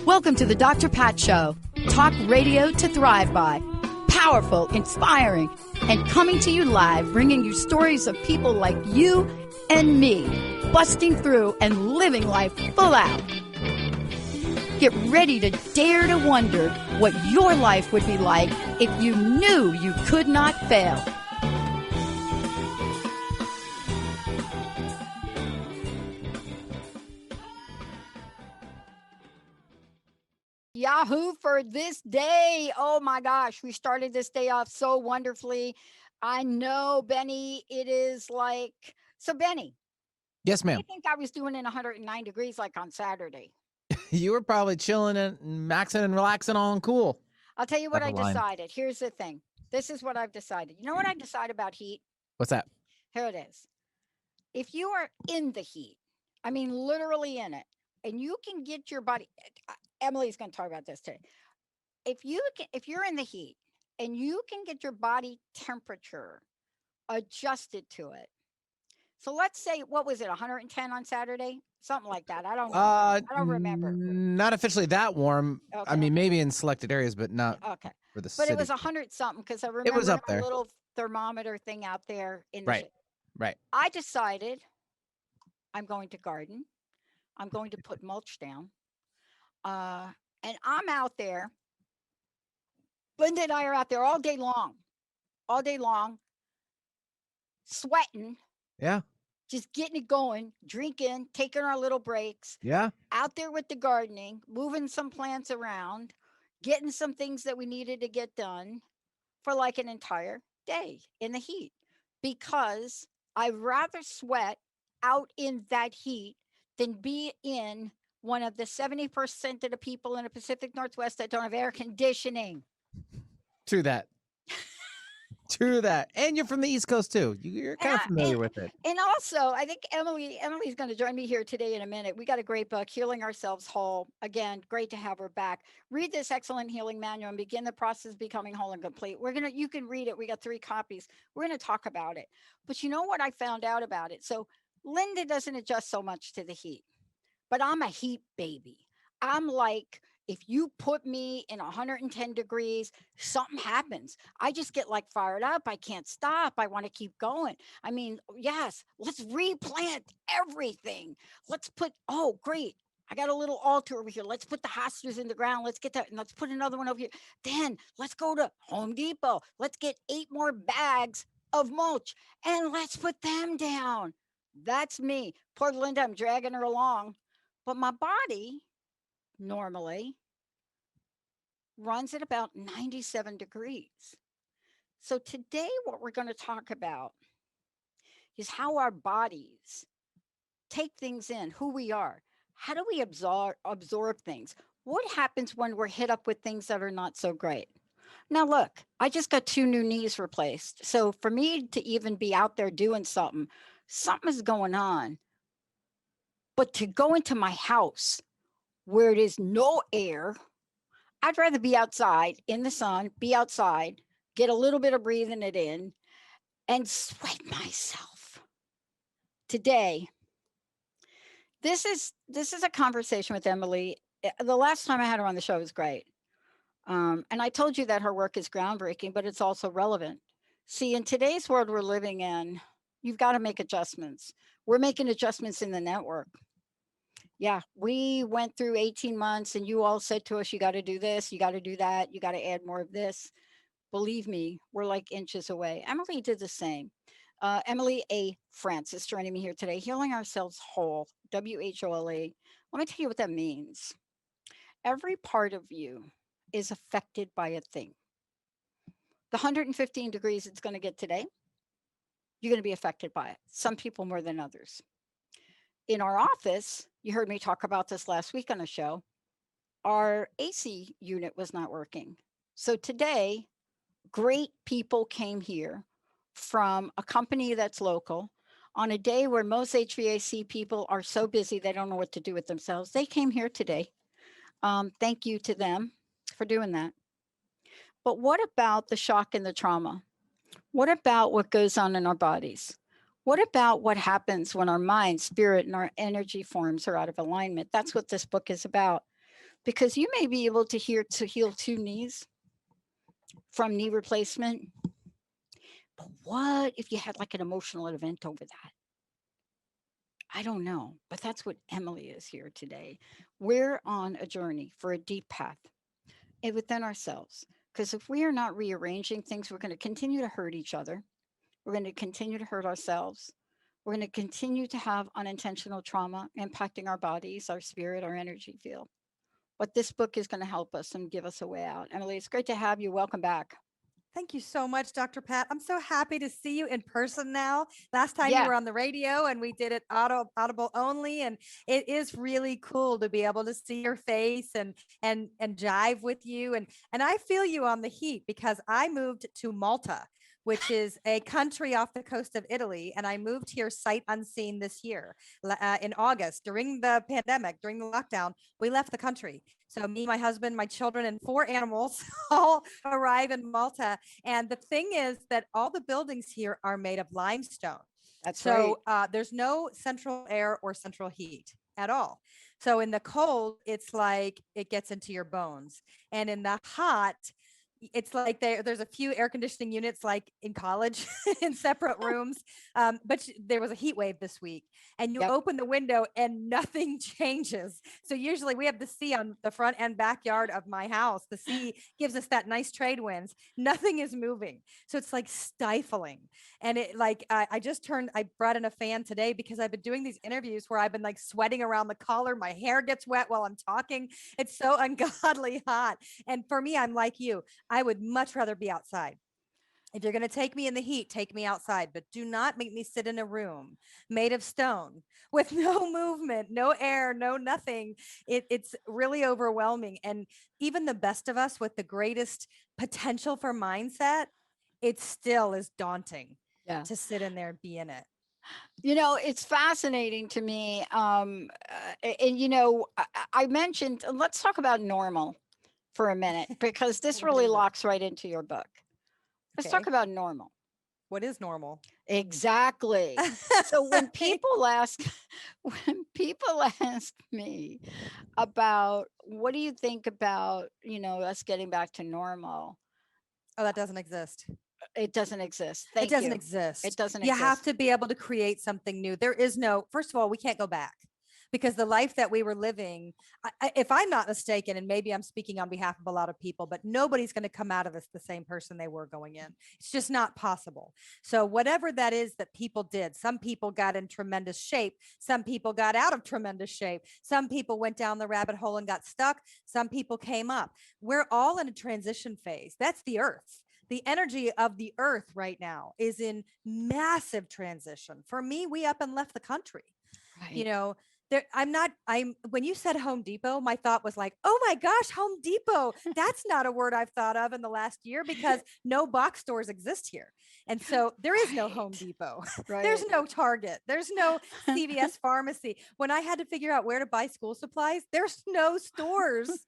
Welcome to the Dr. Pat Show. Talk radio to thrive by. Powerful, inspiring, and coming to you live, bringing you stories of people like you and me, busting through and living life full out. Get ready to dare to wonder what your life would be like if you knew you could not fail. Yahoo for this day. Oh my gosh, we started this day off so wonderfully. I know, Benny, it is like, so Benny. Yes, ma'am. I think I was doing in 109 degrees like on Saturday. You were probably chilling and maxing and relaxing on cool. I'll tell you what I decided. Here's the thing. This is what I've decided. You know what I decided about heat? What's that? Here it is. If you are in the heat, I mean, literally in it, and you can get your body, Emily's going to talk about this today. If you're in the heat and you can get your body temperature adjusted to it. So let's say, what was it, 110 on Saturday? Something like that. I don't know. I don't remember. Not officially that warm. Okay. I mean, maybe in selected areas, but not for the city. But it was 100 something because I remember it was up there. A little thermometer thing out there in the right. Right. I decided I'm going to garden. I'm going to put mulch down. And I'm out there. Linda and I are out there all day long, sweating. Yeah. Just getting it going, drinking, taking our little breaks. Yeah. Out there with the gardening, moving some plants around, getting some things that we needed to get done for like an entire day in the heat. Because I'd rather sweat out in that heat than be in one of the 70% of the people in the Pacific Northwest that don't have air conditioning. True that. True that. And you're from the East Coast too. You're kind of familiar with it. And also, I think Emily's going to join me here today in a minute. We got a great book, Healing Ourselves Whole. Again, great to have her back. Read this excellent healing manual and begin the process of becoming whole and complete. You can read it. We got 3 copies. We're going to talk about it. But you know what I found out about it? So Linda doesn't adjust so much to the heat, but I'm a heat baby. I'm like, if you put me in 110 degrees, something happens. I just get like fired up. I can't stop. I want to keep going. I mean, yes, let's replant everything. Let's put, oh, great. I got a little altar over here. Let's put the hostas in the ground. Let's get that. And let's put another one over here. Then let's go to Home Depot. Let's get 8 more bags of mulch and let's put them down. That's me. Poor Linda, I'm dragging her along. But my body normally runs at about 97 degrees. So today what we're going to talk about is how our bodies take things in, who we are. How do we absorb things? What happens when we're hit up with things that are not so great? Now, look, I just got 2 new knees replaced. So for me to even be out there doing something is going on. But to go into my house where it is no air, I'd rather be outside in the sun, be outside, get a little bit of breathing it in, and sweat myself. Today, this is a conversation with Emily. The last time I had her on the show was great. And I told you that her work is groundbreaking, but it's also relevant. See, in today's world we're living in, you've got to make adjustments. We're making adjustments in the network. Yeah, we went through 18 months and you all said to us, you got to do this, you got to do that, you got to add more of this. Believe me, we're like inches away. Emily did the same. Emily A. Francis joining me here today, Healing Ourselves Whole, WHOLE. Let me tell you what that means. Every part of you is affected by a thing. The 115 degrees it's going to get today, you're going to be affected by it. Some people more than others. In our office, you heard me talk about this last week on the show, our AC unit was not working. So today, great people came here from a company that's local on a day where most HVAC people are so busy they don't know what to do with themselves. They came here today. Thank you to them for doing that. But what about the shock and the trauma? What about what goes on in our bodies? What about what happens when our mind, spirit, and our energy forms are out of alignment? That's what this book is about. Because you may be able to heal two knees from knee replacement. But what if you had like an emotional event over that? I don't know, but that's what Emily is here today. We're on a journey for a deep path within ourselves. Because if we are not rearranging things, we're going to continue to hurt each other. We're going to continue to hurt ourselves. We're going to continue to have unintentional trauma impacting our bodies, our spirit, our energy field. But this book is going to help us and give us a way out. Emily, it's great to have you. Welcome back. Thank you so much, Dr. Pat. I'm so happy to see you in person now. Last time you Yeah, were on the radio and we did it audible only, and it is really cool to be able to see your face and jive with you. And I feel you on the heat because I moved to Malta, which is a country off the coast of Italy, and I moved here sight unseen this year in August during the pandemic, during the lockdown. We left the country. So me, my husband, my children, and 4 animals all arrive in Malta. And the thing is that all the buildings here are made of limestone. that's right. So there's no central air or central heat at all. So in the cold, it's like it gets into your bones. And in the hot, it's like there's a few air conditioning units like in college in separate rooms. But there was a heat wave this week and you Yep. open the window and nothing changes. So usually we have the sea on the front and backyard of my house. The sea gives us that nice trade winds. Nothing is moving. So it's like stifling. And it like, I brought in a fan today because I've been doing these interviews where I've been like sweating around the collar. My hair gets wet while I'm talking. It's so ungodly hot. And for me, I'm like you. I would much rather be outside. If you're going to take me in the heat, take me outside, but do not make me sit in a room made of stone with no movement, no air, no nothing. It's really overwhelming. And even the best of us with the greatest potential for mindset, it still is daunting Yeah. to sit in there and be in it. It's fascinating to me. I mentioned, let's talk about normal for a minute, because this What really is it? locks right into your book. Let's talk Okay. about normal. What is normal? Exactly. So when people ask, when people ask me about what do you think about, us getting back to normal, Oh, that doesn't exist. it doesn't exist. It Thank doesn't you. It exist. doesn't You have exist. to be able to create something new. There is no, first of all, we can't go back because the life that we were living, if I'm not mistaken, and maybe I'm speaking on behalf of a lot of people, but nobody's going to come out of this the same person they were going in. It's just not possible. So whatever that is that people did, some people got in tremendous shape. Some people got out of tremendous shape. Some people went down the rabbit hole and got stuck. Some people came up. We're all in a transition phase. That's the earth. The energy of the earth right now is in massive transition. For me, we up and left the country. You Right. know, when you said Home Depot, my thought was like, oh my gosh, Home Depot. That's not a word I've thought of in the last year because no box stores exist here. And so there is no Home Right. Depot. There's Right. no Target. There's no CVS pharmacy. When I had to figure out where to buy school supplies, there's no stores.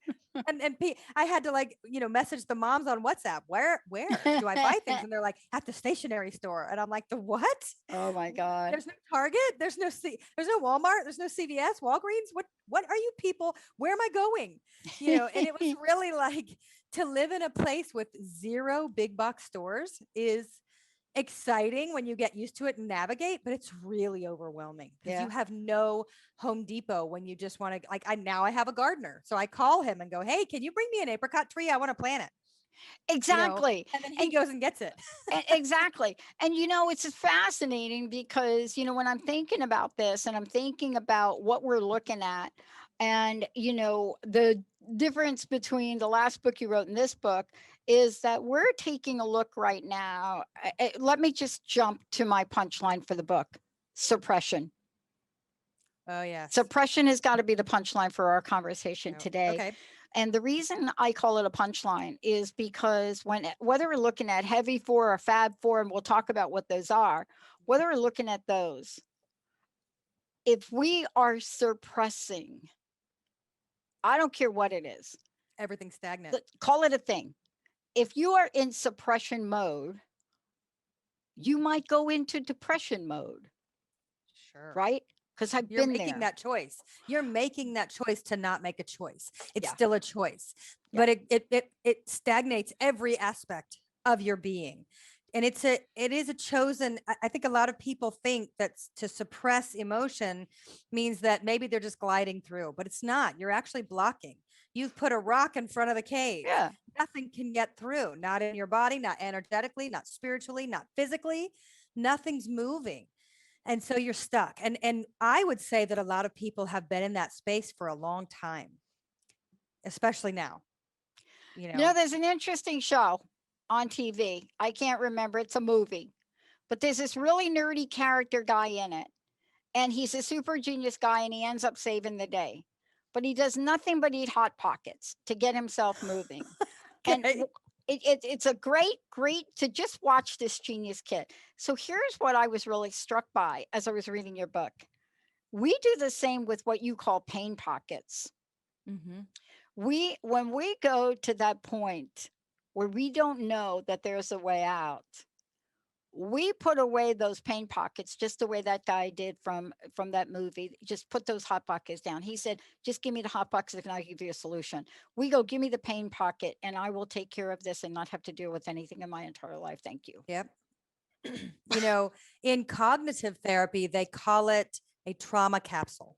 I had to message the moms on WhatsApp. Where do I buy things? And they're like, at the stationery store. And I'm like, the what? Oh my God. There's no Target. There's no Walmart. There's no CVS, Walgreens. What are you people? Where am I going? And it was really like to live in a place with zero big box stores is exciting when you get used to it and navigate, but it's really overwhelming because Yeah. you have no Home Depot when you just want to I have a gardener. So I call him and go, hey, can you bring me an apricot tree? I want to plant it, Exactly. and then he And goes and gets it. exactly. And it's fascinating because, when I'm thinking about this and I'm thinking about what we're looking at, and, the difference between the last book you wrote and this book is that we're taking a look right now. Let me just jump to my punchline for the book: suppression. Oh, yes. Suppression has got to be the punchline for our conversation Yep. today. Okay. And the reason I call it a punchline is because whether we're looking at heavy four or fab four, and we'll talk about what those are, whether we're looking at those, if we are suppressing, I don't care what it is, everything's stagnant. Call it a thing. If you are in suppression mode, you might go into depression mode, Sure. right? Because I've You're been making there. that choice. You're making that choice to not make a choice. It's Yeah. still a choice, Yeah. but it stagnates every aspect of your being. And it is a chosen. I think a lot of people think that to suppress emotion means that maybe they're just gliding through, but it's not. You're actually blocking. You've put a rock in front of the cave. Yeah. Nothing can get through, not in your body, not energetically, not spiritually, not physically. Nothing's moving. And so you're stuck. And I would say that a lot of people have been in that space for a long time, especially now, you You know, know. there's an interesting show on TV. I can't remember. It's a movie, but there's this really nerdy character guy in it. And he's a super genius guy and he ends up saving the day. But he does nothing but eat Hot Pockets to get himself moving. And Okay. it's a great to just watch this genius kid. So here's what I was really struck by as I was reading your book. We do the same with what you call pain pockets. Mm-hmm. When we go to that point where we don't know that there's a way out, we put away those pain pockets just the way that guy did from that movie. Just put those hot pockets down. He said, just give me the hot pockets and I'll give you a solution. We go, give me the pain pocket and I will take care of this and not have to deal with anything in my entire life. Thank you. Yep. You know, in cognitive therapy, they call it a trauma capsule.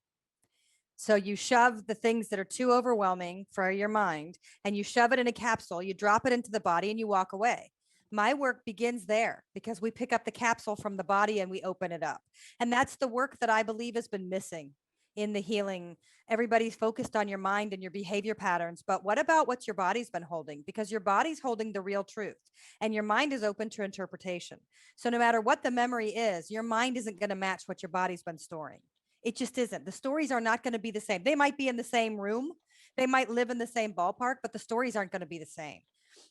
So you shove the things that are too overwhelming for your mind and you shove it in a capsule, you drop it into the body and you walk away. My work begins there because we pick up the capsule from the body and we open it up. And that's the work that I believe has been missing in the healing. Everybody's focused on your mind and your behavior patterns, but what about what your body's been holding? Because your body's holding the real truth and your mind is open to interpretation. So no matter what the memory is, your mind isn't going to match what your body's been storing. It just isn't. The stories are not going to be the same. They might be in the same room, they might live in the same ballpark, but the stories aren't going to be the same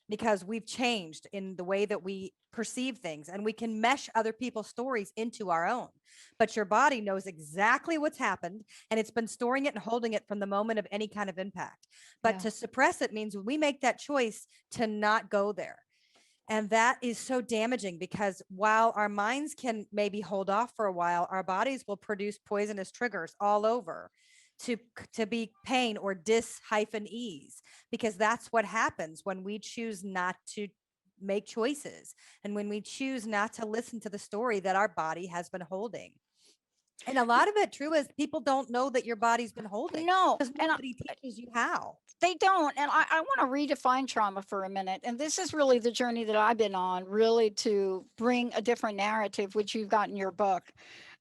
because we've changed in the way that we perceive things and we can mesh other people's stories into our own. But your body knows exactly what's happened and it's been storing it and holding it from the moment of any kind of impact. But Yeah. to suppress it means we make that choice to not go there. And that is so damaging because while our minds can maybe hold off for a while, our bodies will produce poisonous triggers all over to be pain or dis-ease, because that's what happens when we choose not to make choices and when we choose not to listen to the story that our body has been holding. And a lot of it, true, is people don't know that your body's been holding No, because and nobody teaches you how. they don't. And I want to redefine trauma for a minute. And this is really the journey that I've been on, really to bring a different narrative, which you've got in your book.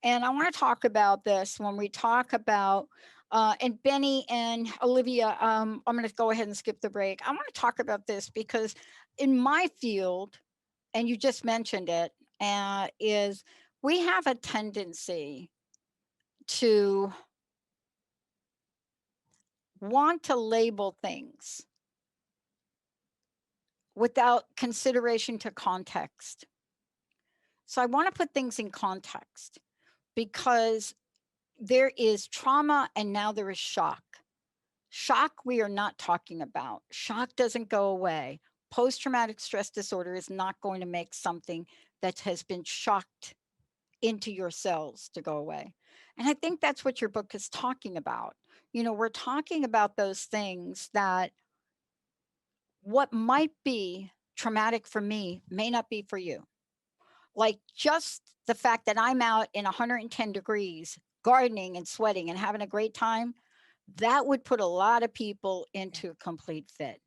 And I want to talk about this when we talk about, and Benny and Olivia, I'm going to go ahead and skip the break. I want to talk about this because in my field, and you just mentioned it, is we have a tendency to want to label things without consideration to context. So I want to put things in context because there is trauma and now there is shock. Shock, we are not talking about. Shock doesn't go away. Post traumatic stress disorder is not going to make something that has been shocked into your cells to go away. And I think that's what your book is talking about. You know, we're talking about those things that what might be traumatic for me may not be for you. Like just the fact that I'm out in 110 degrees gardening and sweating and having a great time, that would put a lot of people into a complete fit.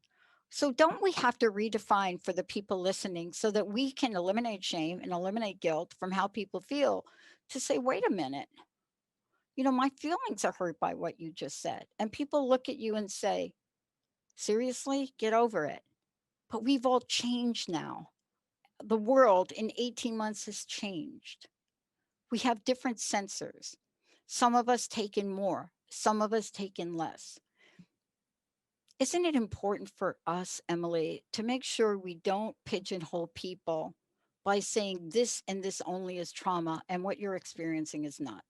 So don't we have to redefine for the people listening so that we can eliminate shame and eliminate guilt from how people feel to say, wait a minute, you know, my feelings are hurt by what you just said. And people look at you and say, seriously, get over it. But we've all changed now. The world in 18 months has changed. We have different sensors. Some of us take in more, some of us take in less. Isn't it important for us, Emily, to make sure we don't pigeonhole people by saying this and this only is trauma and what you're experiencing is not?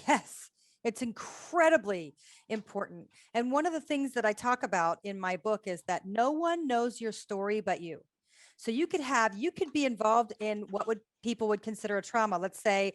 Yes, It's incredibly important. And one of the things that I talk about in my book is that no one knows your story but you. So you could be involved in what would people would consider a trauma. Let's say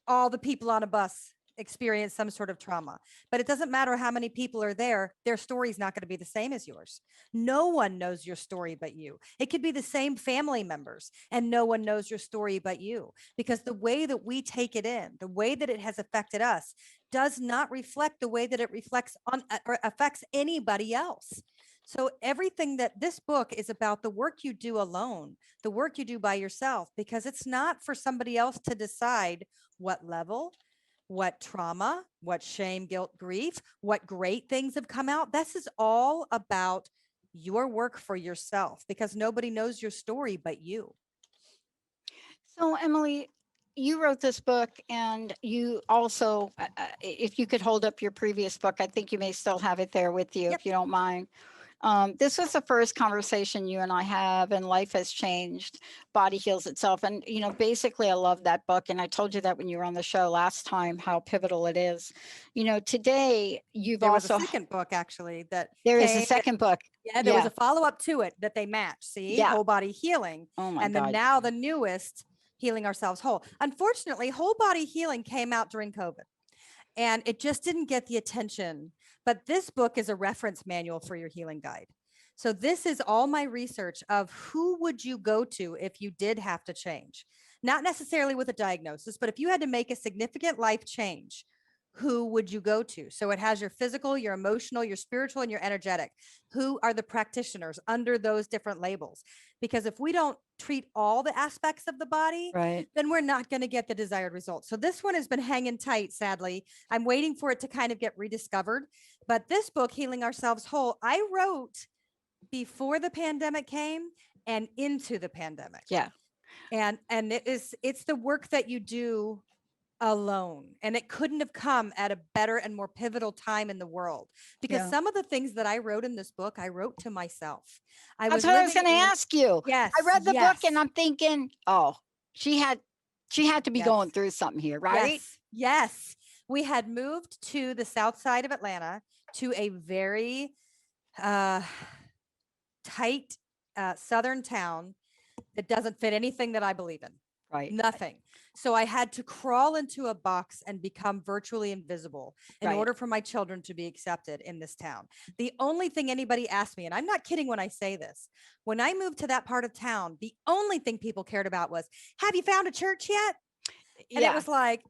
all the people on a bus experience some sort of trauma, but it doesn't matter how many people are there. Their story is not going to be the same as yours. No one knows your story but you. It could be the same family members and no one knows your story but you, because the way that we take it in, the way that it has affected us does not reflect the way that it reflects on or affects anybody else. So everything that this book is about, the work you do alone, the work you do by yourself, because it's not for somebody else to decide what level, what trauma, what shame, guilt, grief, what great things have come out. This is all about your work for yourself, because nobody knows your story but you. So, Emily, you wrote this book, and you also, if you could hold up your previous book, I think you may still have it there with you, Yep. if you don't mind. This was the first conversation you and I have, and life has changed. Body heals itself. And, basically, I love that book. And I told you that when you were on the show last time, how pivotal it is. Today, you've There was also, a second book actually that there is a came. second book. Yeah, there was a follow-up to it that they matched. See, Yeah. whole body healing. Oh my And then God. now the newest, healing ourselves whole. Unfortunately, whole body healing came out during COVID and it just didn't get the attention. But this book is a reference manual for your healing guide. So this is all my research of who would you go to if you did have to change, not necessarily with a diagnosis, but if you had to make a significant life change, who would you go to? So it has your physical, your emotional, your spiritual, and your energetic. Who are the practitioners under those different labels? Because if we don't treat all the aspects of the body, Right. then we're not going to get the desired results. So this one has been hanging tight, sadly. I'm waiting for it to kind of get rediscovered. But this book, Healing Ourselves Whole, I wrote before the pandemic came and into the pandemic. Yeah. And it's the work that you do alone, and it couldn't have come at a better and more pivotal time in the world, because some of the things that I wrote in this book I wrote to myself. That's what I was going to ask you. Yes, I read the book and yes, I'm thinking, oh, she had to be Yes. going through something here, right? Yes. We had moved to the south side of Atlanta to a very tight southern town that doesn't fit anything that I believe in. Right. Nothing. So I had to crawl into a box and become virtually invisible in Right. order for my children to be accepted in this town. The only thing anybody asked me, and I'm not kidding when I say this, when I moved to that part of town, the only thing people cared about was, have you found a church yet? And it was like,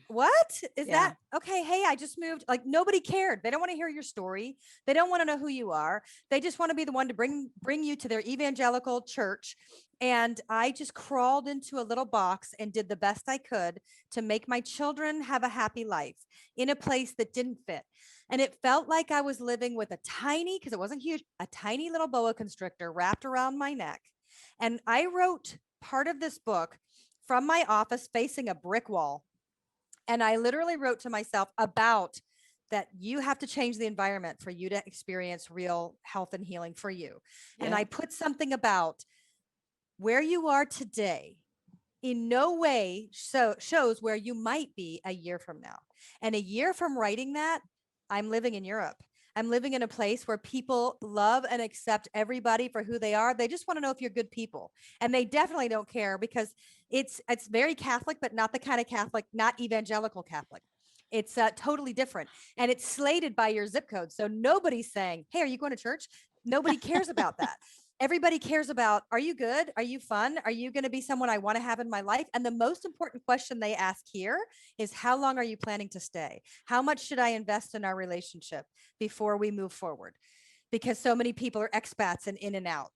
what is that? Okay. Hey, I just moved. Like, nobody cared. They don't want to hear your story. They don't want to know who you are. They just want to be the one to bring you to their evangelical church. And I just crawled into a little box and did the best I could to make my children have a happy life in a place that didn't fit. And it felt like I was living with a tiny, because it wasn't huge, a tiny little boa constrictor wrapped around my neck. And I wrote part of this book from my office facing a brick wall. And I literally wrote to myself about that you have to change the environment for you to experience real health and healing for you. And I put something about where you are today in no way shows where you might be a year from now. And a year from writing that, I'm living in Europe. I'm living in a place where people love and accept everybody for who they are. They just want to know if you're good people. And they definitely don't care, because it's very Catholic, but not the kind of Catholic, not evangelical Catholic. It's totally different. And it's slated by your zip code. So nobody's saying, hey, are you going to church? Nobody cares about that. Everybody cares about, are you good? Are you fun? Are you going to be someone I want to have in my life? And the most important question they ask here is, how long are you planning to stay? How much should I invest in our relationship before we move forward? Because so many people are expats and in and out,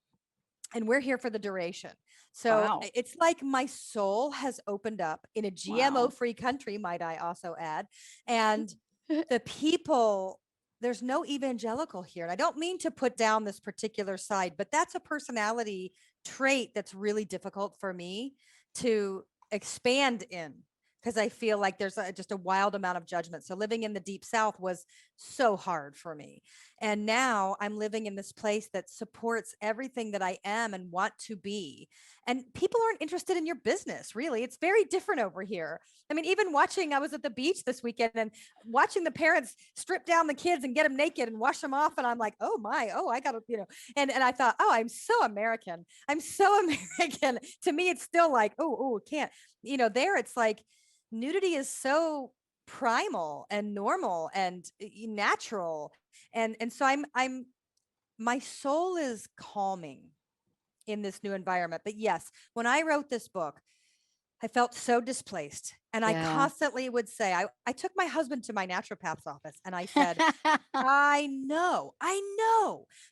and we're here for the duration. So it's like my soul has opened up in a GMO-free country, might I also add. And the people, there's no evangelical here. And I don't mean to put down this particular side, but that's a personality trait that's really difficult for me to expand in, because I feel like there's just a wild amount of judgment. So living in the deep South was so hard for me. And now I'm living in this place that supports everything that I am and want to be. And people aren't interested in your business, really. It's very different over here. I mean, even watching, I was at the beach this weekend and watching the parents strip down the kids and get them naked and wash them off. And I'm like, oh my, oh, I got to, and I thought, oh, I'm so American. I'm so American. To me, it's still like, oh, can't, there it's like nudity is so primal and normal and natural. And so I'm my soul is calming in this new environment. But yes, when I wrote this book, I felt so displaced. And I Yeah. constantly would say, I took my husband to my naturopath's office and I said, I know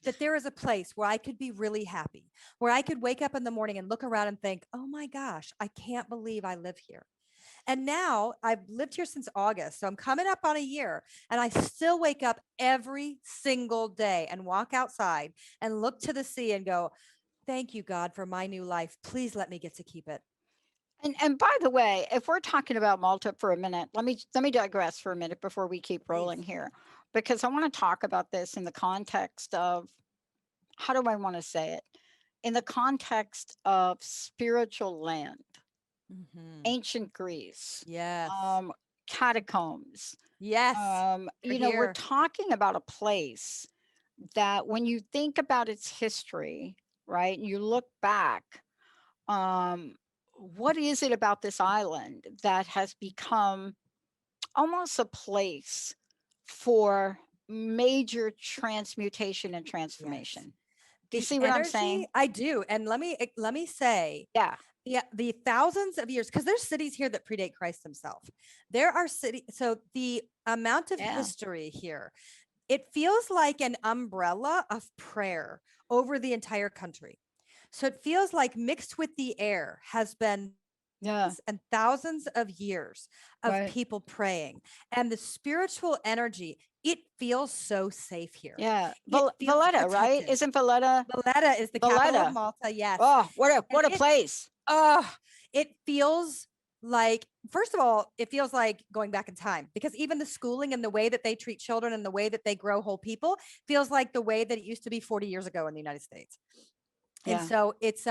that there is a place where I could be really happy, where I could wake up in the morning and look around and think, oh my gosh, I can't believe I live here. And now I've lived here since August. So I'm coming up on a year and I still wake up every single day and walk outside and look to the sea and go, thank you, God, for my new life. Please let me get to keep it. And by the way, if we're talking about Malta for a minute, let me digress for a minute before we keep rolling Please. here, because I want to talk about this in the context of, how do I want to say it? In the context of spiritual land, Mhm. ancient Greece, Yes. catacombs. Yes. We're We're here. talking about a place that when you think about its history, right, and you look back, um, what is it about this island that has become almost a place for major transmutation and Yes. transformation? Do you The see what I'm energy, saying? I do. And let me say, Yeah. the thousands of years, because there's cities here that predate Christ himself. There are cities, so the amount of Yeah. history here, it feels like an umbrella of prayer over the entire country. So it feels like mixed with the air has been Yeah. and thousands of years of Right. people praying, and the spiritual energy, it feels so safe here. Yeah. It feels Valletta, right? protected. Isn't Valletta? Valletta is the capital of Valletta. Malta, yes. Oh, And what a place. oh, it feels like, first of all, it feels like going back in time, because even the schooling and the way that they treat children and the way that they grow whole people feels like the way that it used to be 40 years ago in the United States. And Yeah. so it's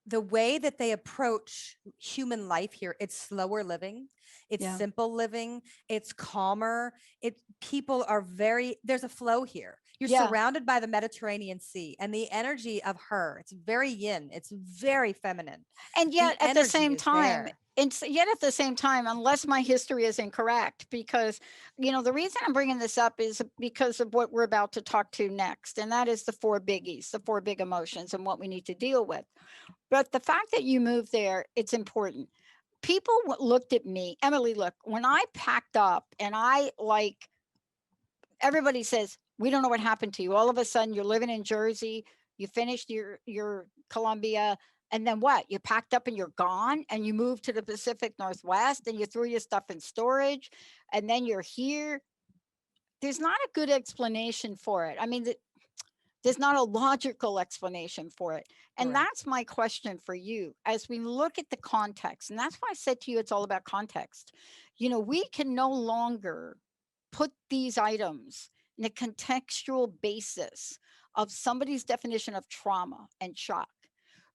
the way that they approach human life here, it's slower living, it's Yeah. simple living, it's calmer. It People are very, there's a flow here. You're Yeah. surrounded by the Mediterranean Sea and the energy of her. It's very yin, it's very feminine. And The yet at the energy same is time, there. yet at the same time, unless my history is incorrect, because the reason I'm bringing this up is because of what we're about to talk to next, and that is the four biggies, the four big emotions, and what we need to deal with. But the fact that you moved there, it's important. People looked at me, Emily. Look, when I packed up, and everybody says, we don't know what happened to you. All of a sudden, you're living in Jersey. You finished your Columbia, and then what? You packed up and you're gone, and you moved to the Pacific Northwest, and you threw your stuff in storage, and then you're here. There's not a good explanation for it. I mean, there's not a logical explanation for it. And Correct. that's my question for you as we look at the context. And that's why I said to you, it's all about context. We can no longer put these items in a contextual basis of somebody's definition of trauma and shock.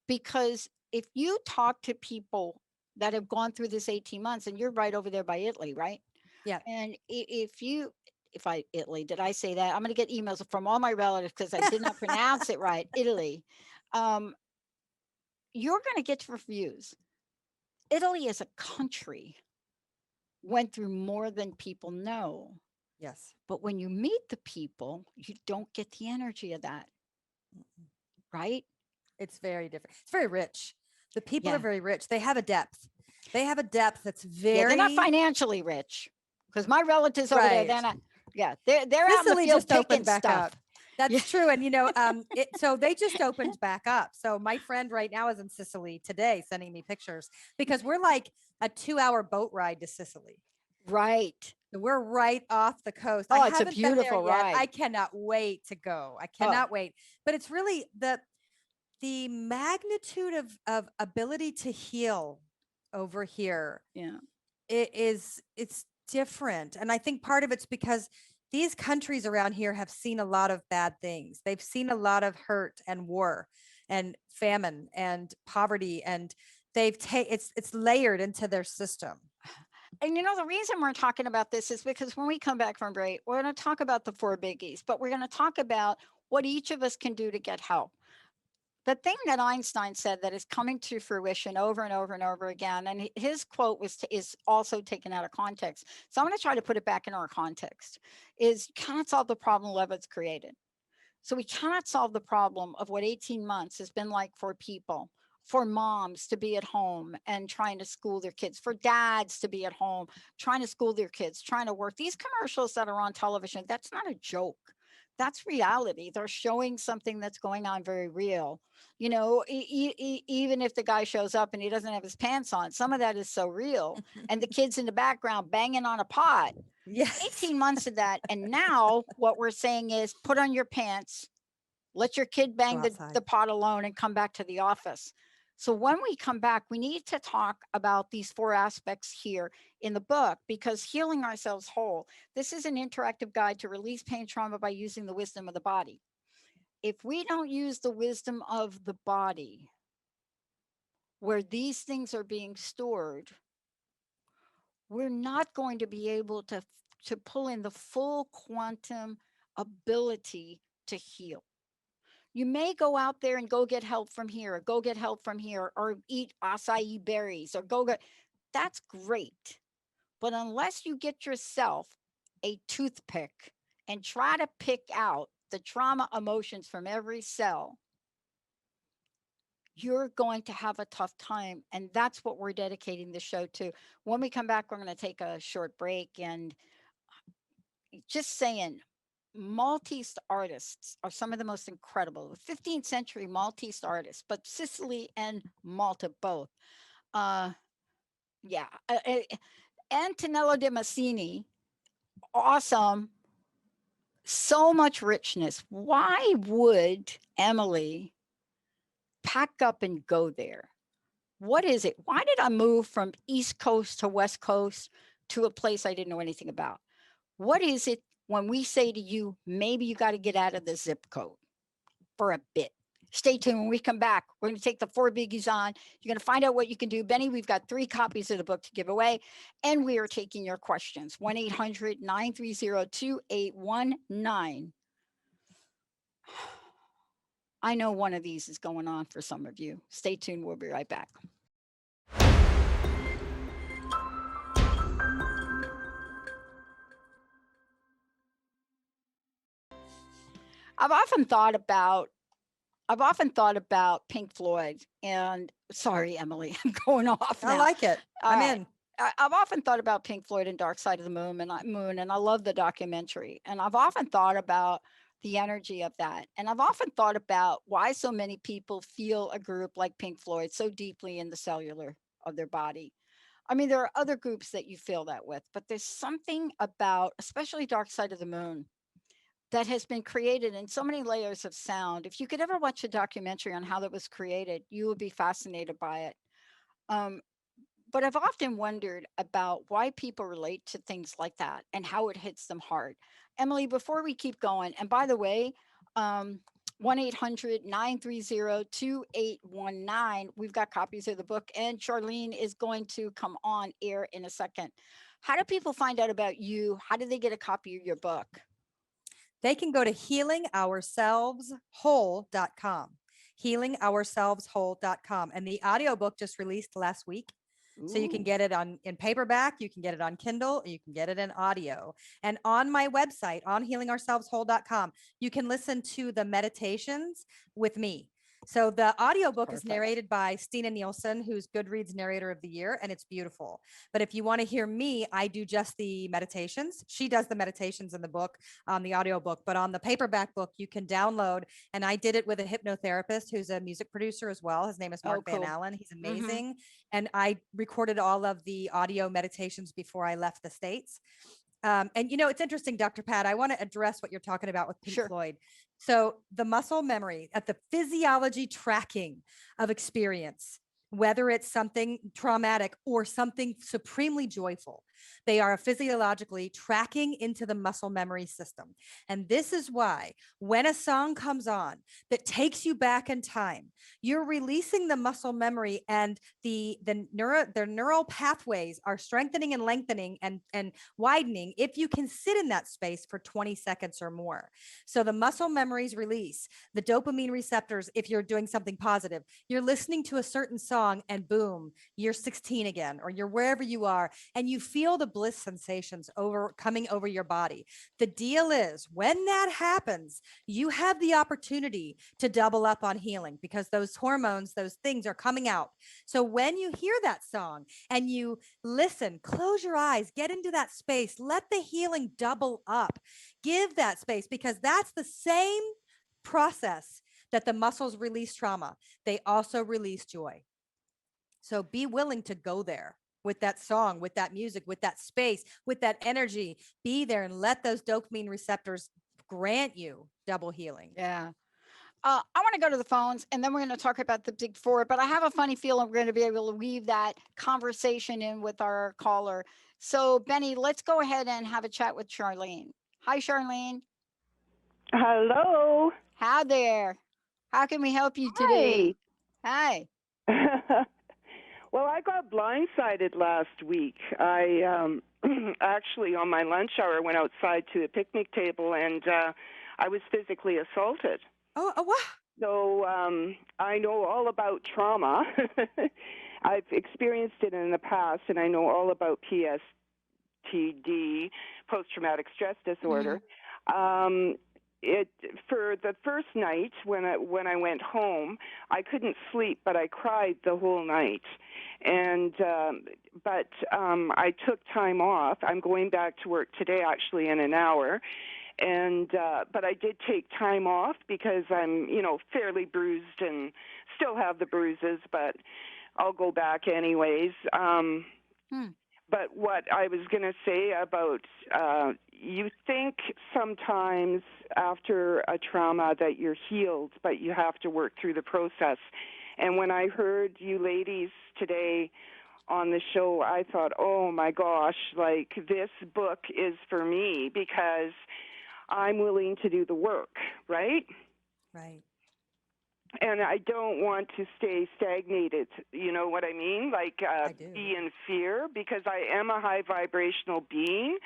Because if you talk to people that have gone through this 18 months, and you're right over there by Italy, right? Yeah. And if I Italy, did I say that? I'm going to get emails from all my relatives because I did not pronounce it right. Italy. Um, you're going to get reviews. Italy as a country went through more than people know. Yes. But when you meet the people, you don't get the energy of that, right? It's very different. It's very rich. The people are Yeah. very rich. They have a depth. They have a depth that's Yeah, they're not very financially rich because my relatives over there, right. they're out in the Sicily field just picking opened back stuff. up. Yeah. That's true. And so they just opened back up. So my friend right now is in Sicily today sending me pictures, because we're like a 2-hour boat ride to Sicily. Right. So we're right off the coast. I Oh, it's a haven't been there beautiful yet. ride. I cannot wait to go. I Oh, cannot wait. But it's really the magnitude of ability to heal over here. yeah. It's different. And I think part of it's because these countries around here have seen a lot of bad things. They've seen a lot of hurt and war and famine and poverty, and it's layered into their system. And the reason we're talking about this is because when we come back from break, we're going to talk about the four biggies, but we're going to talk about what each of us can do to get help. The thing that Einstein said that is coming to fruition over and over and over again, and his quote is also taken out of context. So I'm going to try to put it back in our context, is you cannot solve the problem unless it's created. So we cannot solve the problem of what 18 months has been like for people, for moms to be at home and trying to school their kids, for dads to be at home, trying to school their kids, trying to work. These commercials that are on television, that's not a joke. That's reality. They're showing something that's going on very real. Even if the guy shows up and he doesn't have his pants on, some of that is so real. And the kids in the background banging on a pot. Yes. 18 months of that. And now what we're saying is put on your pants, let your kid bang the pot alone and come back to the office. So when we come back, we need to talk about these four aspects here in the book, because healing ourselves whole, this is an interactive guide to release pain trauma by using the wisdom of the body. If we don't use the wisdom of the body, where these things are being stored, we're not going to be able to pull in the full quantum ability to heal. You may go out there and go get help from here, or go get help from here, or eat acai berries, or that's great. But unless you get yourself a toothpick and try to pick out the trauma emotions from every cell, you're going to have a tough time. And that's what we're dedicating the show to. When we come back, we're going to take a short break, and just saying, Maltese artists are some of the most incredible 15th century Maltese artists, but Sicily and Malta both. Yeah. Antonello de Massini, awesome. So much richness. Why would Emily pack up and go there? What is it? Why did I move from East Coast to West Coast to a place I didn't know anything about? What is it when we say to you, maybe you got to get out of the zip code for a bit? Stay tuned. When we come back, we're going to take the four biggies on. You're going to find out what you can do. Benny, we've got 3 copies of the book to give away, and we are taking your questions. 1-800-930-2819. I know one of these is going on for some of you. Stay tuned. We'll be right back. I've often thought about Pink Floyd, and sorry, Emily, I'm going off now. I like it. I'm in. I've often thought about Pink Floyd and Dark Side of the Moon, and I love the documentary. And I've often thought about the energy of that. And I've often thought about why so many people feel a group like Pink Floyd so deeply in the cellular of their body. I mean, there are other groups that you feel that with, but there's something about, especially Dark Side of the Moon, that has been created in so many layers of sound. If you could ever watch a documentary on how that was created, you would be fascinated by it. But I've often wondered about why people relate to things like that and how it hits them hard. Emily, before we keep going, and by the way, 1-800-930-2819, we've got copies of the book, and Charlene is going to come on air in a second. How do people find out about you? How do they get a copy of your book? They can go to healingourselveswhole.com, healingourselveswhole.com. And the audiobook just released last week. So you can get it in paperback, you can get it on Kindle, you can get it in audio. And on my website, on healingourselveswhole.com, you can listen to the meditations with me. So the audiobook is narrated by Stina Nielsen, who's Goodreads Narrator of the Year, and it's beautiful. But if you want to hear me, I do just the meditations. She does the meditations in the book, on the audiobook, but on the paperback book, you can download. And I did it with a hypnotherapist who's a music producer as well. His name is Mark Van Allen. He's amazing. And I recorded all of the audio meditations before I left the States. And it's interesting, Dr. Pat, I want to address what you're talking about with Pink Floyd. So the muscle memory, at the physiology tracking of experience, whether it's something traumatic or something supremely joyful, They are physiologically tracking into the muscle memory system. And this is why when a song comes on that takes you back in time, you're releasing the muscle memory, and the neural pathways are strengthening and lengthening and widening if you can sit in that space for 20 seconds or more. So the muscle memories release, the dopamine receptors. If you're doing something positive, you're listening to a certain song and boom, you're 16 again, or you're wherever you are, and you feel the bliss sensations coming over your body. The deal is, when that happens, you have the opportunity to double up on healing, because those hormones, those things are coming out. So when you hear that song and you listen, close your eyes, get into that space, let the healing double up, give that space, because that's the same process that the muscles release trauma. They also release joy. So be willing to go there with that song, with that music, with that space, with that energy. Be there and let those dopamine receptors grant you double healing. Yeah. I want to go to the phones, and then we're going to talk about the big four, but I have a funny feeling we're going to be able to weave that conversation in with our caller. So, Benny, let's go ahead and have a chat with Charlene. Hi, Charlene. Hello. Hi there. How can we help you today? Hi. Well, I got blindsided last week. I actually, on my lunch hour, went outside to a picnic table, and I was physically assaulted. Oh, wow. So I know all about trauma. I've experienced it in the past, and I know all about PTSD, post-traumatic stress disorder. For the first night when I went home, I couldn't sleep, but I cried the whole night. And but I took time off. I'm going back to work today, actually, in an hour. And but I did take time off because I'm, fairly bruised and still have the bruises, but I'll go back anyways. But what I was going to say about you think sometimes after a trauma that you're healed, but you have to work through the process. And when I heard you ladies today on the show, I thought, oh my gosh, like this book is for me, because I'm willing to do the work, right? Right. And I don't want to stay stagnated, you know what I mean? Like be in fear, because I am a high vibrational being,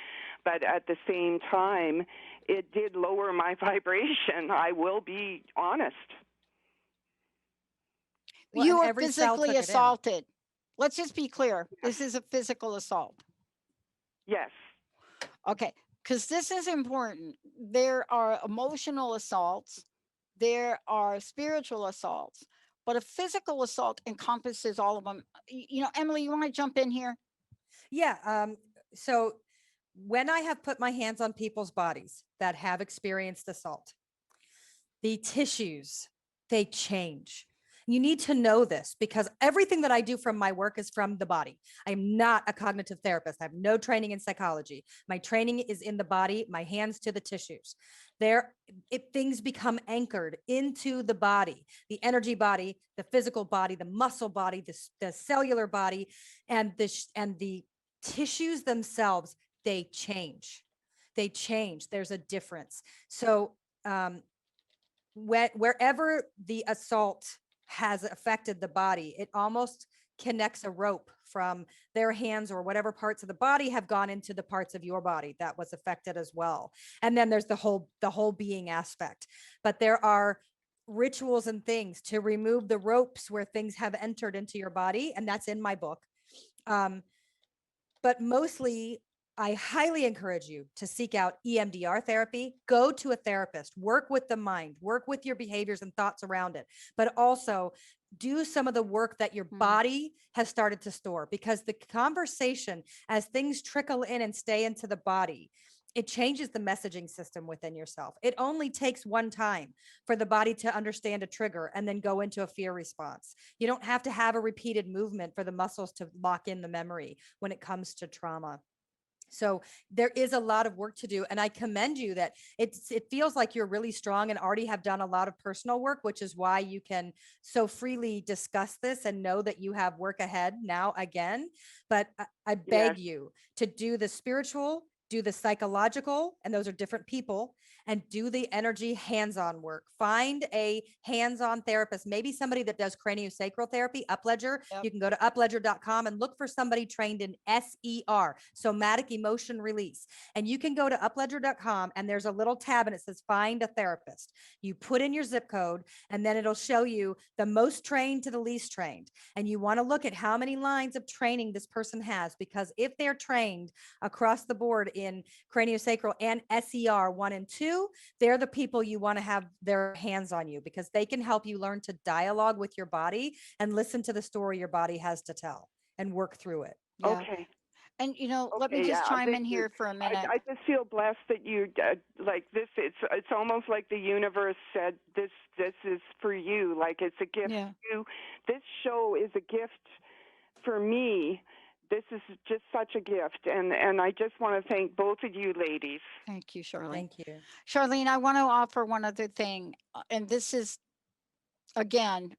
but at the same time, it did lower my vibration. I will be honest. Well, you and were every cell physically took it in. assaulted. Let's just be clear. This is a physical assault. Yes. Okay, because this is important. There are emotional assaults, there are spiritual assaults, but a physical assault encompasses all of them. Emily, you want to jump in here? Yeah. So when I have put my hands on people's bodies that have experienced assault, the tissues, they change. You need to know this, because everything that I do from my work is from the body. I'm not a cognitive therapist. I have no training in psychology. My training is in the body, my hands to the tissues. Things become anchored into the body, the energy body, the physical body, the muscle body, the cellular body, and the tissues themselves, they change. They change. There's a difference. So wherever the assault has affected the body, it almost connects a rope from their hands or whatever parts of the body have gone into the parts of your body that was affected as well. And then there's the whole being aspect. But there are rituals and things to remove the ropes where things have entered into your body, and that's in my book. But mostly, I highly encourage you to seek out EMDR therapy, go to a therapist, work with the mind, work with your behaviors and thoughts around it, but also do some of the work that your body has started to store, because the conversation, as things trickle in and stay into the body, it changes the messaging system within yourself. It only takes one time for the body to understand a trigger and then go into a fear response. You don't have to have a repeated movement for the muscles to lock in the memory when it comes to trauma. So there is a lot of work to do. And I commend you that it feels like you're really strong and already have done a lot of personal work, which is why you can so freely discuss this and know that you have work ahead now again. But I Yes. beg you to do the spiritual, do the psychological, and those are different people, and do the energy hands-on work. Find a hands-on therapist, maybe somebody that does craniosacral therapy, Upledger. Yep. You can go to upledger.com and look for somebody trained in SER, somatic emotion release. And you can go to upledger.com and there's a little tab and it says find a therapist. You put in your zip code and then it'll show you the most trained to the least trained. And you want to look at how many lines of training this person has, because if they're trained across the board in craniosacral and SER 1 and 2, they're the people you want to have their hands on you, because they can help you learn to dialogue with your body and listen to the story your body has to tell and work through it. Yeah. Okay. And let me Okay, just yeah, chime in thank you. here for a minute. I just feel blessed that you like this. It's almost like the universe said this is for you. Like it's a gift Yeah. to you. This show is a gift for me. This is just such a gift, and I just want to thank both of you ladies. Thank you, Charlene. Thank you. Charlene, I want to offer one other thing. And this is, again,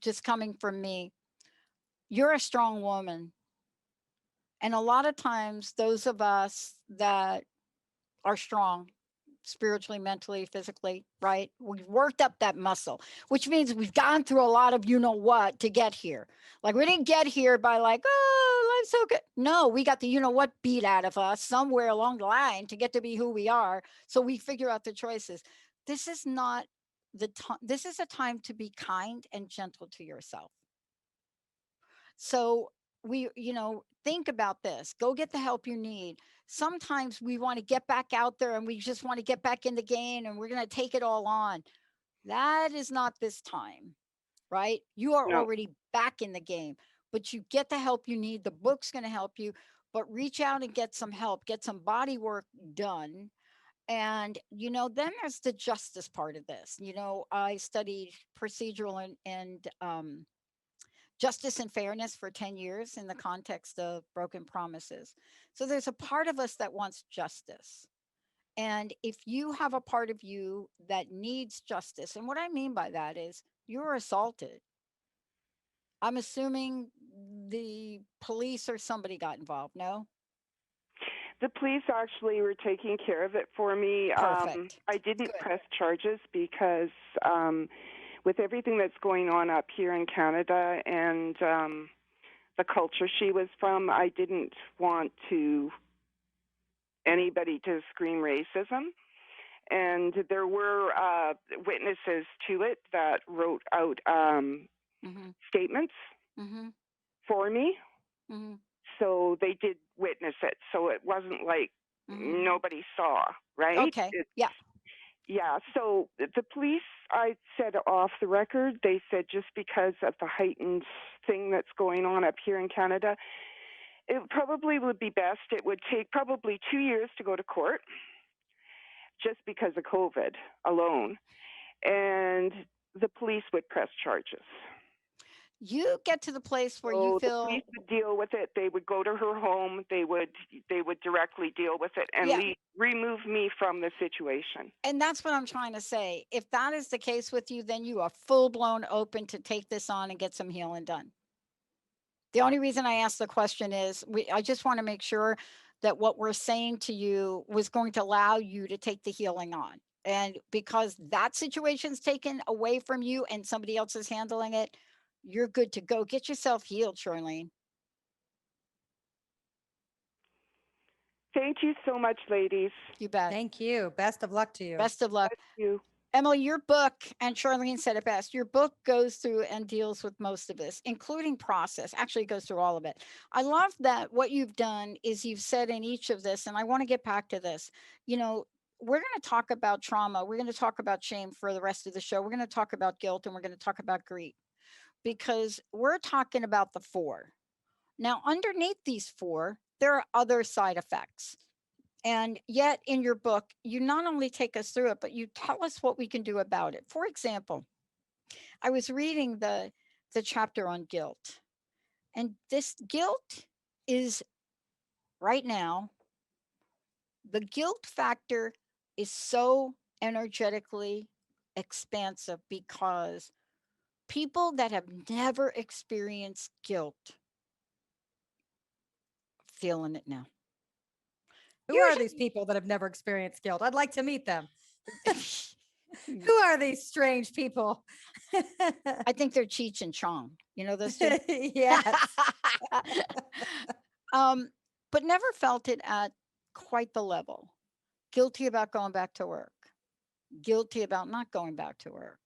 just coming from me. You're a strong woman. And a lot of times, those of us that are strong, spiritually, mentally, physically, right? We've worked up that muscle, which means we've gone through a lot of what to get here. Like we didn't get here by like, oh, life's so good. No, we got the what beat out of us somewhere along the line to get to be who we are. So we figure out the choices. This is not the time. This is a time to be kind and gentle to yourself. So we, think about this. Go get the help you need. Sometimes we want to get back out there and we just want to get back in the game and we're going to take it all on. That is not this time, right? You are No. already back in the game, but you get the help you need. The book's going to help you, but reach out and get some help, get some body work done. And, then there's the justice part of this. I studied procedural and justice and fairness for 10 years in the context of broken promises. So there's a part of us that wants justice. And if you have a part of you that needs justice, and what I mean by that is you're assaulted. I'm assuming the police or somebody got involved. No? The police actually were taking care of it for me. Perfect. I didn't Good. press charges because with everything that's going on up here in Canada and the culture she was from, I didn't want anybody to scream racism. And there were witnesses to it that wrote out Mm-hmm. statements Mm-hmm. for me. Mm-hmm. So they did witness it. So it wasn't like Mm-hmm. nobody saw, right? Okay. Yeah. Yeah. So the police, I said off the record, they said just because of the heightened thing that's going on up here in Canada, it probably would be best. It would take probably 2 years to go to court just because of COVID alone. And the police would press charges. You get to the place where you So the feel, police would deal with it. They would go to her home. They would directly deal with it and Yeah. remove me from the situation. and that's what I'm trying to say. If that is the case with you, then you are full blown open to take this on and get some healing done. The only reason I asked the question is I just want to make sure that what we're saying to you was going to allow you to take the healing on. And because that situation's taken away from you and somebody else is handling it, you're good to go. Get yourself healed, Charlene. Thank you so much, ladies. You bet. Thank you. Best of luck to you. Best of luck. Thank you. Emily, your book, and Charlene said it best, your book goes through and deals with most of this, including process, actually goes through all of it. I love that what you've done is you've said in each of this, and I want to get back to this, we're going to talk about trauma. We're going to talk about shame for the rest of the show. We're going to talk about guilt and we're going to talk about grief because we're talking about the 4. Now, underneath these 4, there are other side effects. And yet in your book, you not only take us through it, but you tell us what we can do about it. For example, I was reading the chapter on guilt. And this guilt is right now The guilt factor is so energetically expansive because people that have never experienced guilt feeling it now. Who are these people that have never experienced guilt? I'd like to meet them. Who are these strange people? I think they're Cheech and Chong. You know those two? Yes. But never felt it at quite the level. Guilty about going back to work. Guilty about not going back to work.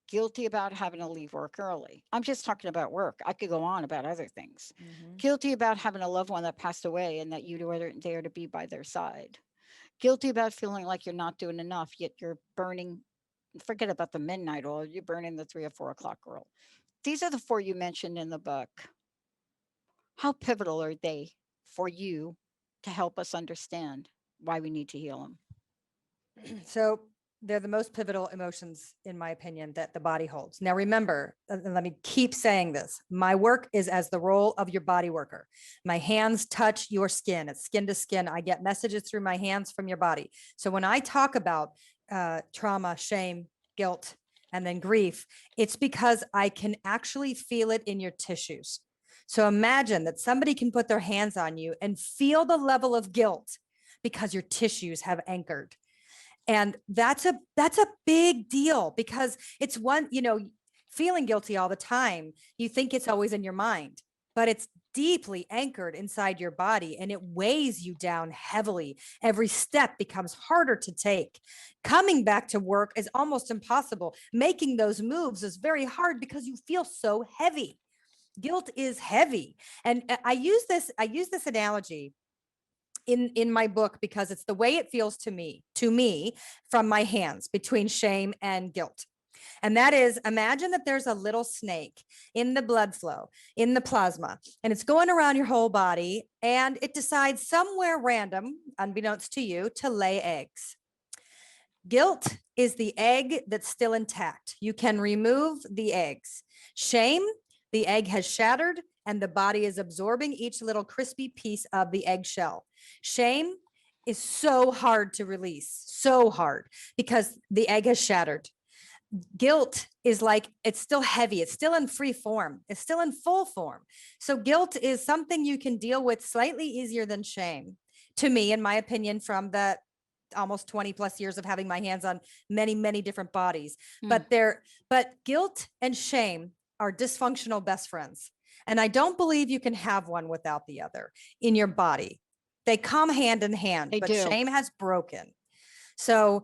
Guilty about having to leave work early. I'm just talking about work. I could go on about other things. Guilty about having a loved one that passed away and that you weren't there to be by their side. Guilty about feeling like you're not doing enough, yet you're burning, forget about the midnight oil, you're burning the 3 or 4 o'clock oil. These are the 4 you mentioned in the book. How pivotal are they for you to help us understand why we need to heal them? So they're the most pivotal emotions, in my opinion, that the body holds. Now, remember, and let me keep saying this. My work is as the role of your body worker. My hands touch your skin. It's skin to skin. I get messages through my hands from your body. So when I talk about trauma, shame, guilt, and then grief, it's because I can actually feel it in your tissues. So imagine that somebody can put their hands on you and feel the level of guilt because your tissues have anchored. And that's a big deal because it's one, feeling guilty all the time. You think it's always in your mind, but it's deeply anchored inside your body and it weighs you down heavily. Every step becomes harder to take. Coming back to work is almost impossible. Making those moves is very hard because you feel so heavy. Guilt is heavy. And I use this analogy in my book because it's the way it feels to me from my hands between shame and guilt. And that is, imagine that there's a little snake in the blood flow, in the plasma, and it's going around your whole body and it decides somewhere random, unbeknownst to you, to lay eggs. Guilt is the egg that's still intact. You can remove the eggs. Shame, the egg has shattered and the body is absorbing each little crispy piece of the eggshell. Shame is so hard to release, so hard because the egg has shattered. Guilt is like, it's still heavy. It's still in free form. It's still in full form. So guilt is something you can deal with slightly easier than shame, to me, in my opinion, from the almost 20 plus years of having my hands on many, many different bodies. But guilt and shame are dysfunctional best friends. And I don't believe you can have one without the other in your body. They come hand in hand, but shame has broken. So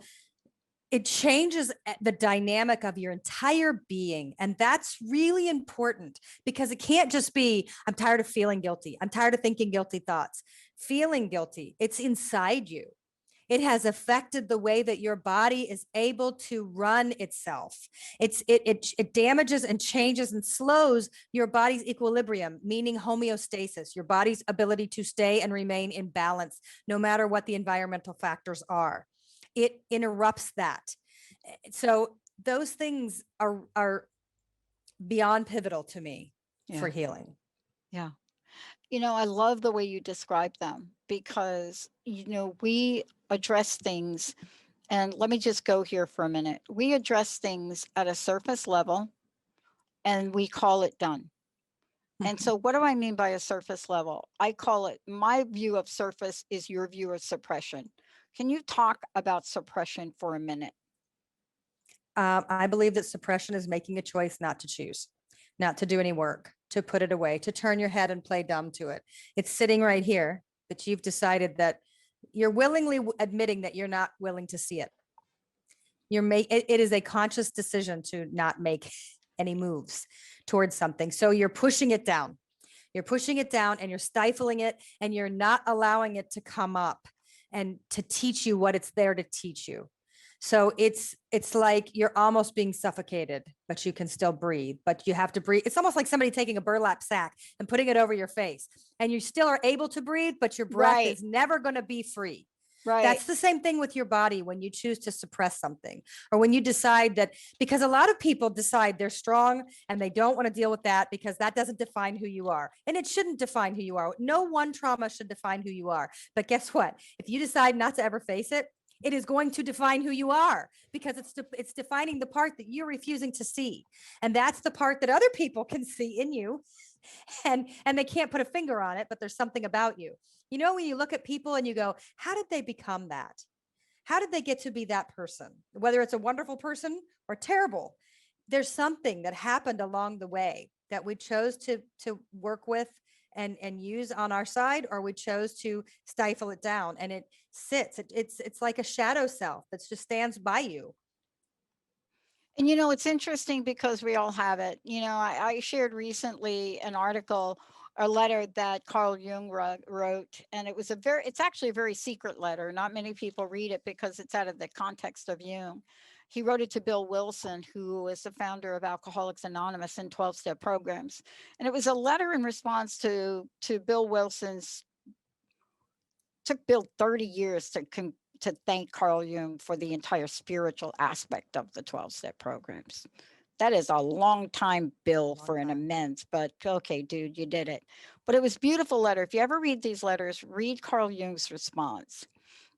it changes the dynamic of your entire being. And that's really important because it can't just be, I'm tired of feeling guilty. I'm tired of thinking guilty thoughts. Feeling guilty, it's inside you. It has affected the way that your body is able to run itself. It damages and changes and slows your body's equilibrium, meaning homeostasis, your body's ability to stay and remain in balance, no matter what the environmental factors are. It interrupts that. So those things are beyond pivotal to me for healing. Yeah. I love the way you describe them because, we address things, and let me just go here for a minute. We address things at a surface level and we call it done. And so what do I mean by a surface level? I call it, my view of surface is your view of suppression. Can you talk about suppression for a minute? I believe that suppression is making a choice not to choose, not to do any work, to put it away, to turn your head and play dumb to it. It's sitting right here, but you've decided that you're willingly admitting that you're not willing to see it. It is a conscious decision to not make any moves towards something. So you're pushing it down. You're pushing it down and you're stifling it and you're not allowing it to come up and to teach you what it's there to teach you. So it's like you're almost being suffocated, but you can still breathe, but you have to breathe. It's almost like somebody taking a burlap sack and putting it over your face and you still are able to breathe, but your breath is never going to be free. Right. That's the same thing with your body when you choose to suppress something, or when you decide that, because a lot of people decide they're strong and they don't want to deal with that because that doesn't define who you are. And it shouldn't define who you are. No one trauma should define who you are. But guess what? If you decide not to ever face it, it is going to define who you are, because it's defining the part that you're refusing to see. And that's the part that other people can see in you. And they can't put a finger on it, but there's something about you. You know, when you look at people and you go, how did they become that? How did they get to be that person? Whether it's a wonderful person or terrible, there's something that happened along the way that we chose to work with and use on our side, or we chose to stifle it down, and it sits. It's like a shadow self that just stands by you. And you know, it's interesting because we all have it. You know, I shared recently an article, a letter that Carl Jung wrote, and it was it's actually a very secret letter. Not many people read it because it's out of the context of Jung. He wrote it to Bill Wilson, who is the founder of Alcoholics Anonymous and 12-step programs. And it was a letter in response to Bill Wilson's, took Bill 30 years to thank Carl Jung for the entire spiritual aspect of the 12-step programs. That is a long time, Bill, for an amends, but okay, dude, you did it. But it was a beautiful letter. If you ever read these letters, read Carl Jung's response,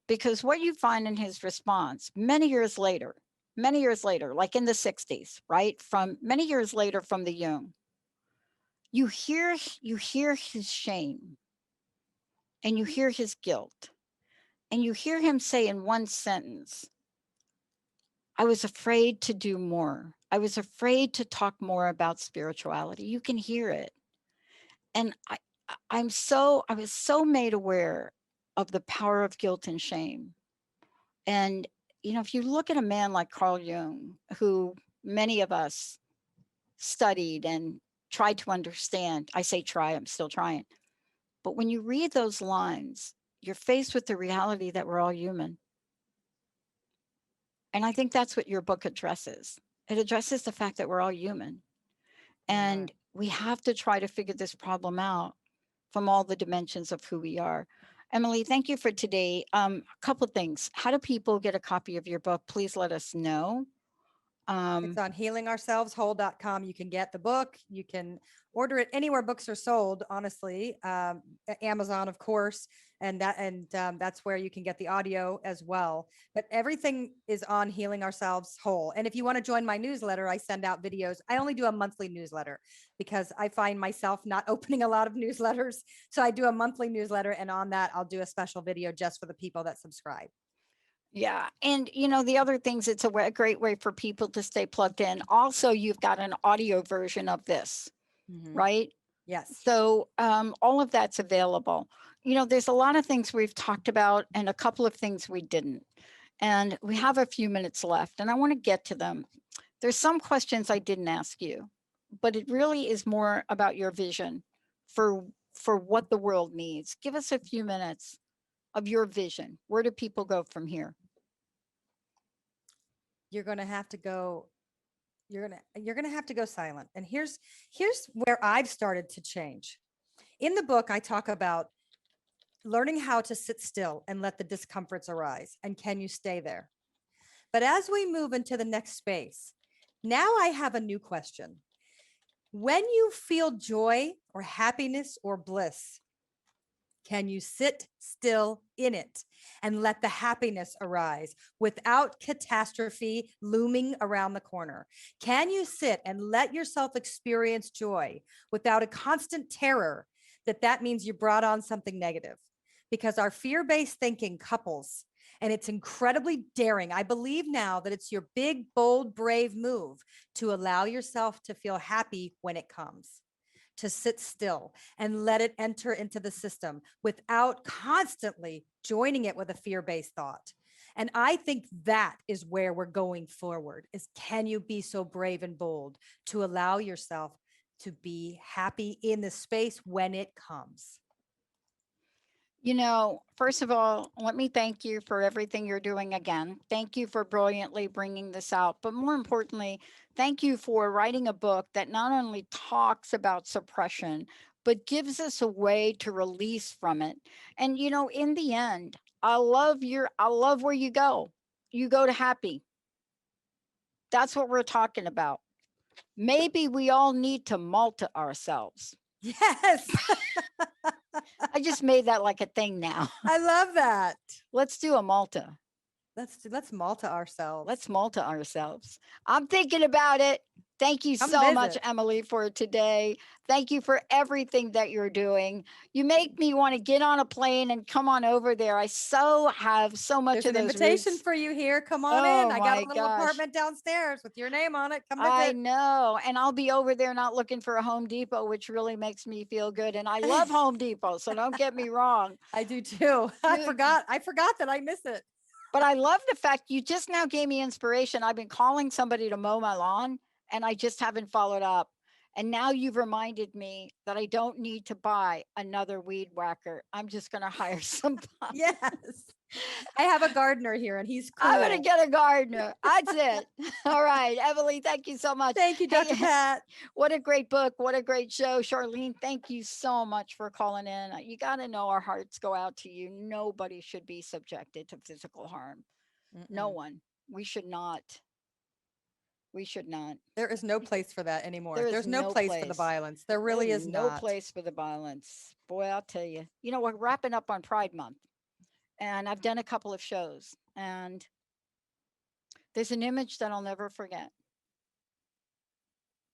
because what you find in his response many years later, like in the 60s, right? From many years later from the Jung, you hear his shame and you hear his guilt. And you hear him say in one sentence, I was afraid to do more. I was afraid to talk more about spirituality. You can hear it. And I was so made aware of the power of guilt and shame. And, you know, if you look at a man like Carl Jung, who many of us studied and tried to understand, I say try, I'm still trying. But when you read those lines, you're faced with the reality that we're all human. And I think that's what your book addresses. It addresses the fact that we're all human. And we have to try to figure this problem out from all the dimensions of who we are. Emily, thank you for today. A couple things. How do people get a copy of your book? Please let us know. It's on healingourselveswhole.com. You can get the book. You can order it anywhere books are sold, honestly. Amazon, of course, and that's where you can get the audio as well. But everything is on Healing Ourselves Whole. And if you want to join my newsletter, I send out videos. I only do a monthly newsletter because I find myself not opening a lot of newsletters. So I do a monthly newsletter, and on that, I'll do a special video just for the people that subscribe. Yeah. And, you know, the other things, it's a great way for people to stay plugged in. Also, you've got an audio version of this, right? Yes. So all of that's available. You know, there's a lot of things we've talked about and a couple of things we didn't. And we have a few minutes left and I want to get to them. There's some questions I didn't ask you, but it really is more about your vision for what the world needs. Give us a few minutes of your vision. Where do people go from here? You're going to have to go you're going to have to go silent. And here's where I've started to change. In the book, I talk about learning how to sit still and let the discomforts arise. And can you stay there? But as we move into the next space, now I have a new question. When you feel joy or happiness or bliss, can you sit still in it and let the happiness arise without catastrophe looming around the corner? Can you sit and let yourself experience joy without a constant terror that means you brought on something negative? Because our fear-based thinking couples, and it's incredibly daring. I believe now that it's your big, bold, brave move to allow yourself to feel happy when it comes, to sit still and let it enter into the system without constantly joining it with a fear-based thought. And I think that is where we're going forward, is can you be so brave and bold to allow yourself to be happy in the space when it comes? You know, first of all, let me thank you for everything you're doing again. Thank you for brilliantly bringing this out. But more importantly, thank you for writing a book that not only talks about suppression, but gives us a way to release from it. And, you know, in the end, I love where you go. You go to happy. That's what we're talking about. Maybe we all need to Malta ourselves. Yes. I just made that like a thing now. I love that. Let's do a Malta. Let's Malta ourselves. Let's Malta ourselves. I'm thinking about it. Thank you Come so much, visit. Emily, for today. Thank you for everything that you're doing. You make me want to get on a plane and come on over there. I have so much There's of an those invitation roots. for you here. Come on Oh in. I got my a little gosh. apartment downstairs with your name on it. Come I visit. know. And I'll be over there not looking for a Home Depot, which really makes me feel good. And I love Home Depot, so don't get me wrong. I do too. I You- forgot that I miss it. But I love the fact you just now gave me inspiration. I've been calling somebody to mow my lawn and I just haven't followed up. And now you've reminded me that I don't need to buy another weed whacker. I'm just going to hire somebody. Yes. I have a gardener here and he's cool. I'm going to get a gardener. That's it. All right. Emily, thank you so much. Thank you, Dr. Hey, Pat. what a great book. What a great show. Charlene, thank you so much for calling in. You got to know our hearts go out to you. Nobody should be subjected to physical harm. No one. We should not. We should not. There is no place for that anymore. There is There's no no place for the place. violence. There really There's is no not. place for the violence. Boy, I'll tell you. You know, we're wrapping up on Pride Month, and I've done a couple of shows, and there's an image that I'll never forget.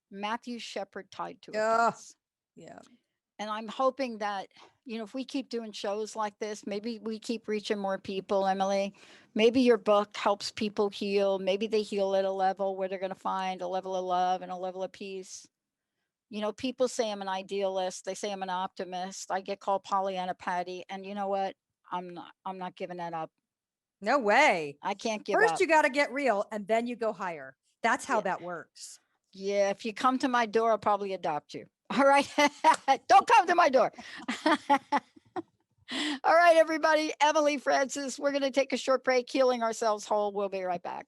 Matthew Shepard tied to a Yeah. fence. Yeah. And I'm hoping that, you know, if we keep doing shows like this, maybe we keep reaching more people, Emily. Maybe your book helps people heal. Maybe they heal at a level where they're going to find a level of love and a level of peace. You know, people say I'm an idealist. They say I'm an optimist. I get called Pollyanna Patty. And you know what? I'm not giving that up. No way. I can't give First, up. you got to get real and then you go higher. That's how Yeah. that works. Yeah, if you come to my door, I'll probably adopt you. All right. Don't come to my door. All right, everybody. Emily Francis, we're going to take a short break, healing ourselves whole. We'll be right back.